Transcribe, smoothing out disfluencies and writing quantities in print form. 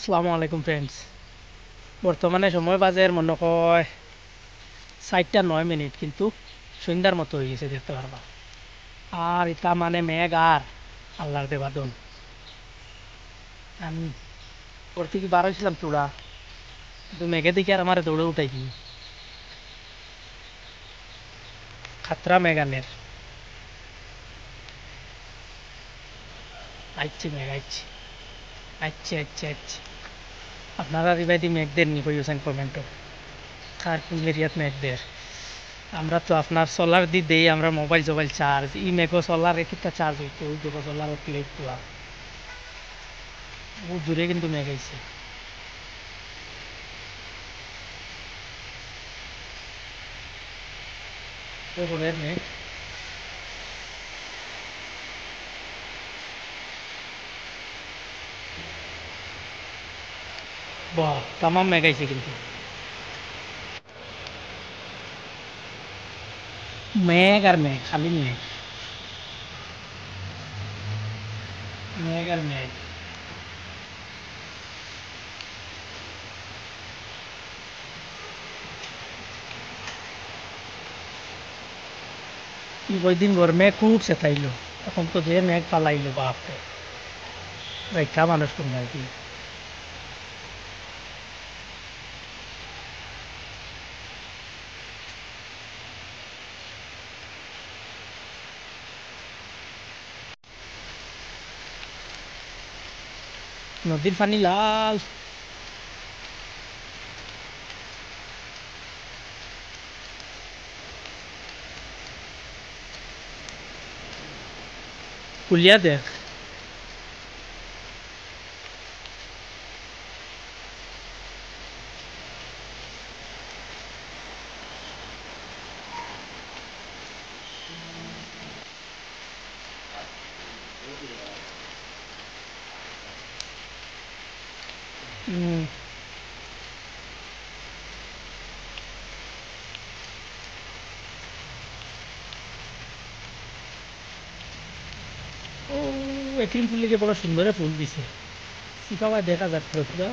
আসসালামু আলাইকুম ফ্রেন্ডস। বর্তমানে সময় বাজে মনে হয় 4:09, কিন্তু সন্ধ্যার মতো হয়ে গেছে দেখতে পারবা। আর এটা মানে মেঘ আর আল্লাহর দেওয়া দন। আমি ওর থেকে বার হয়েছিলাম তোরা, কিন্তু মেঘে দিকে আর আমার দৌড়ে উঠাই কি খাতরা মেঘানের আইচ্ছে মেঘ আইচ্ছে আইচ্ছে আইচ্ছে আইচ্ছে। আপনারা রিবাইদি মেঘ দেন নি কইছেন কমেন্টও, কার কোন এরিয়াত মেঘ দের। আমরা তো আপনার সোলার দি দেই, আমরা মোবাইল টোবাইল চার্জ ই মেঘো সোলার একটা চার্জ হইতে ওই দেখো সোলার প্লেট তো বহু দূরে কিন্তু মেঘ আইছে। ওপরের মেঘ বাহ তামাম মেঘ আইছে কিন্তু, মেঘ আর মেঘ, খালি মেঘ, মেঘ আর মেঘ। কয়দিন গরমে খুব চেতাইলো, এখন তো যে মেঘ পালাইলো বাপরে, রেখা মানুষ কোন আর কি। নদীর পানি লাল। কুলিয়া দেখ। উম, ও এপ্রিল ফুল বড় সুন্দর ফুল দিছে, সিফাওয়া দেখা যাচ্ছে পুরা